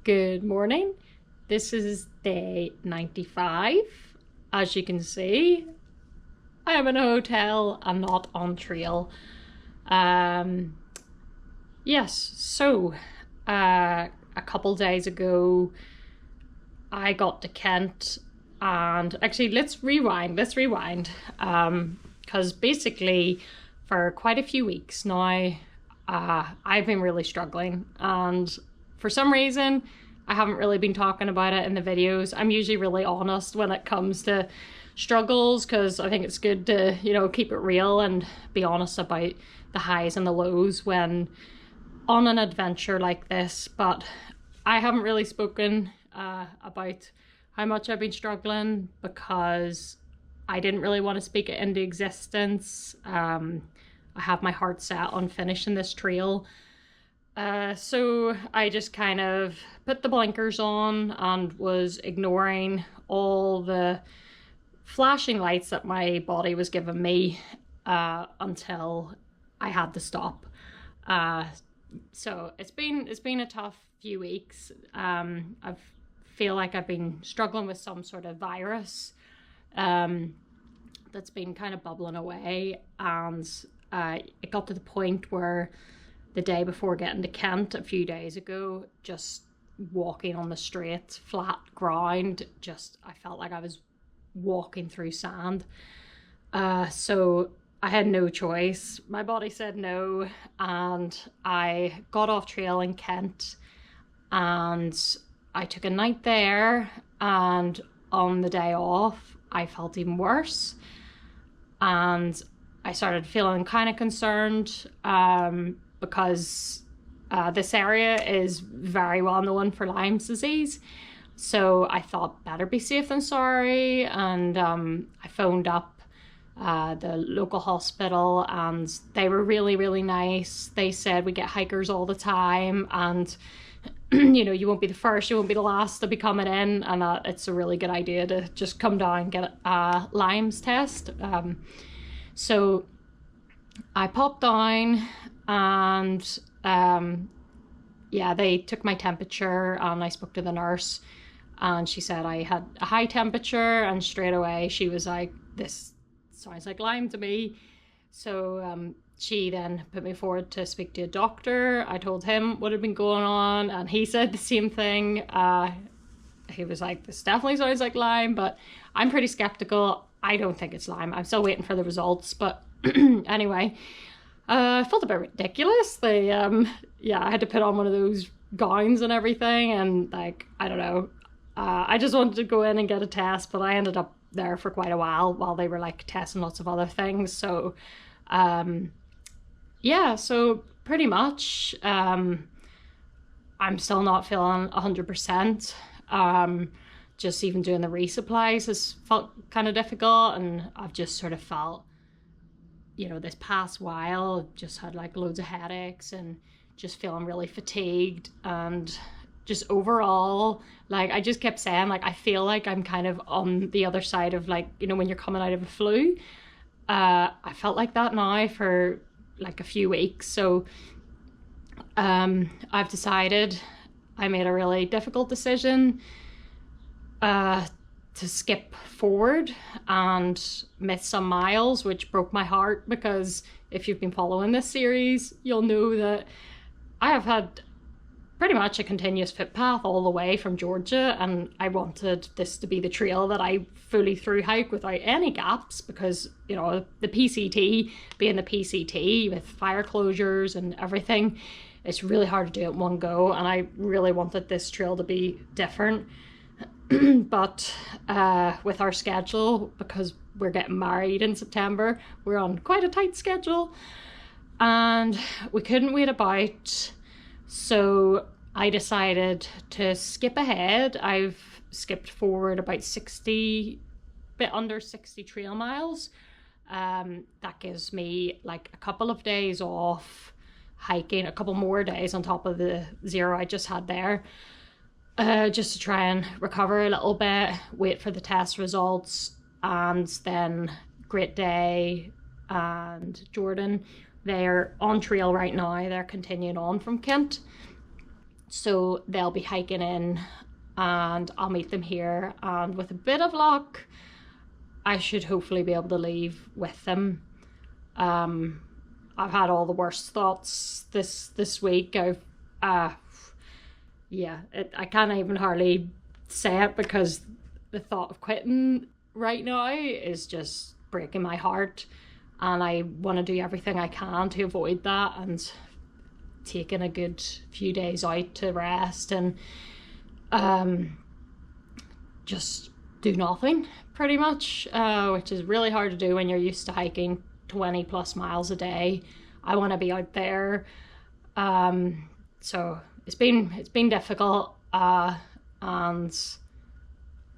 Good morning. This is day 95. As you can see, I am in a hotel and not on trail. Yes, so a couple days ago, I got to Kent, and actually let's rewind. Because basically for quite a few weeks now, I've been really struggling, and for some reason I haven't really been talking about it in the videos. I'm usually really honest when it comes to struggles, because I think it's good to, keep it real and be honest about the highs and the lows when on an adventure like this. But I haven't really spoken about how much I've been struggling because I didn't really want to speak it into existence. I have my heart set on finishing this trail. So I just kind of put the blinkers on and was ignoring all the flashing lights that my body was giving me until I had to stop. So it's been a tough few weeks. I feel like I've been struggling with some sort of virus that's been kind of bubbling away, and it got to the point where the day before getting to Kent a few days ago, just walking on the straight, flat ground, I felt like I was walking through sand. So I had no choice. My body said no, and I got off trail in Kent, and I took a night there, and on the day off, I felt even worse. And I started feeling kind of concerned because this area is very well known for Lyme's disease. So I thought better be safe than sorry. And I phoned up the local hospital, and they were really, really nice. They said we get hikers all the time, and you won't be the first, you won't be the last to be coming in, and it's a really good idea to just come down and get a Lyme's test. So I popped down, and they took my temperature, and I spoke to the nurse, and she said I had a high temperature, and straight away she was like, this sounds like Lyme to me. So she then put me forward to speak to a doctor. I told him what had been going on, and he said the same thing. He was like, this definitely sounds like Lyme, but I'm pretty skeptical. I don't think it's Lyme. I'm still waiting for the results, but anyway, I felt a bit ridiculous. I had to put on one of those gowns and everything, and I don't know. I just wanted to go in and get a test, but I ended up there for quite a while they were testing lots of other things. So so pretty much I'm still not feeling 100%. Just even doing the resupplies has felt kind of difficult, and I've just sort of felt, this past while, just had loads of headaches and just feeling really fatigued, and just overall, I just kept saying, I feel like I'm kind of on the other side of when you're coming out of a flu. I felt like that now for a few weeks. So I've decided, I made a really difficult decision to skip forward and miss some miles, which broke my heart, because if you've been following this series, you'll know that I have had pretty much a continuous footpath all the way from Georgia, and I wanted this to be the trail that I fully through hike without any gaps, because the PCT being the PCT with fire closures and everything, it's really hard to do it in one go, and I really wanted this trail to be different. But with our schedule, because we're getting married in September, we're on quite a tight schedule, and we couldn't wait about. So I decided to skip ahead. I've skipped forward about 60, bit under 60 trail miles. That gives me a couple of days off hiking, a couple more days on top of the 0 I just had there. Just to try and recover a little bit, wait for the test results, and then Great Day and Jordan, they're on trail right now. They're continuing on from Kent. So they'll be hiking in and I'll meet them here, and with a bit of luck I should hopefully be able to leave with them. I've had all the worst thoughts this week. I can't even hardly say it because the thought of quitting right now is just breaking my heart, and I want to do everything I can to avoid that, and taking a good few days out to rest and just do nothing pretty much, which is really hard to do when you're used to hiking 20 plus miles a day. I want to be out there. So it's been difficult, and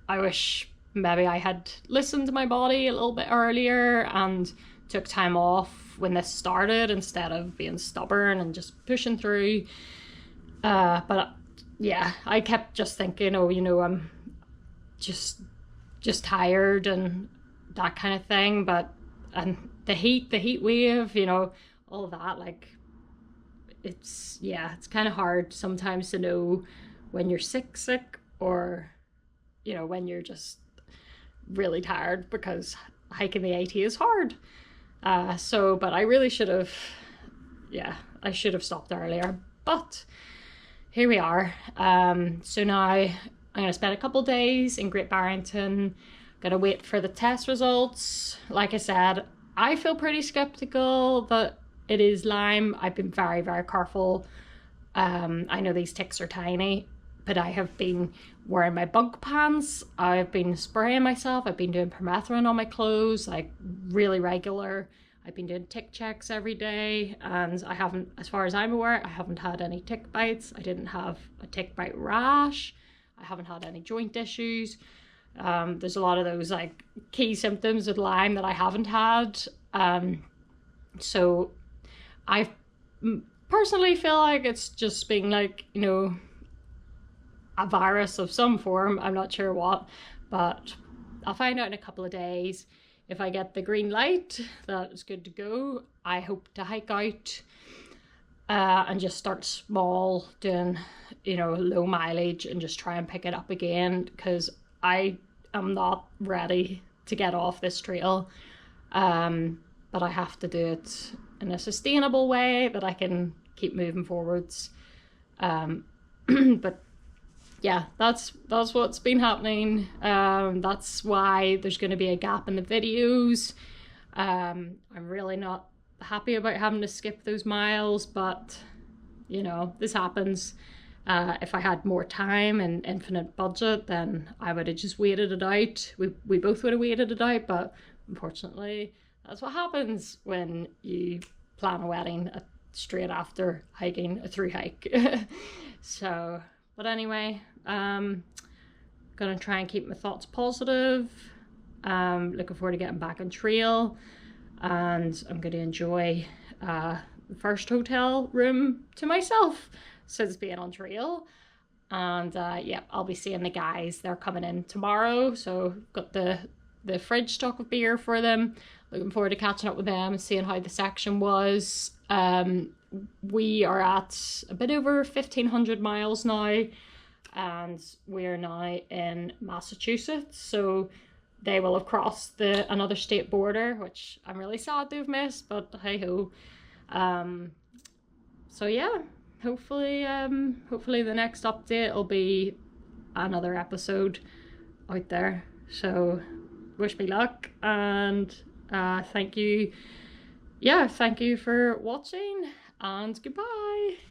I wish maybe I had listened to my body a little bit earlier and took time off when this started instead of being stubborn and just pushing through. But yeah, I kept just thinking, oh, I'm just tired and that kind of thing. And the heat wave, all that, like, it's kind of hard sometimes to know when you're sick or when you're just really tired, because hiking the AT is hard. But I really should have stopped earlier, but here we are. So now I'm going to spend a couple days in Great Barrington. Gonna wait for the test results. Like I said, I feel pretty skeptical that it is Lyme. I've been very, very careful. I know these ticks are tiny, but I have been wearing my bug pants. I've been spraying myself. I've been doing permethrin on my clothes, like really regular. I've been doing tick checks every day, and I haven't, as far as I'm aware, I haven't had any tick bites. I didn't have a tick bite rash. I haven't had any joint issues. There's a lot of those like key symptoms of Lyme that I haven't had. So I personally feel like it's just being like, a virus of some form. I'm not sure what, but I'll find out in a couple of days. If I get the green light that it's good to go, I hope to hike out and just start small, doing, low mileage, and just try and pick it up again, because I am not ready to get off this trail. But I have to do it in a sustainable way that I can keep moving forwards. But yeah, that's what's been happening. That's why there's going to be a gap in the videos. I'm really not happy about having to skip those miles, but this happens. If I had more time and infinite budget, then I would have just waited it out. We both would have waited it out, but unfortunately that's what happens when you plan a wedding straight after hiking a through hike. So, but anyway, gonna try and keep my thoughts positive. Looking forward to getting back on trail, and I'm gonna enjoy the first hotel room to myself since being on trail. And I'll be seeing the guys. They're coming in tomorrow, so got the fridge stock of beer for them. Looking forward to catching up with them and seeing how the section was. We are at a bit over 1,500 miles now, and we're now in Massachusetts, so they will have crossed another state border, which I'm really sad to have missed, but hey ho. So yeah, hopefully the next update will be another episode out there. So wish me luck, and thank you for watching, and goodbye.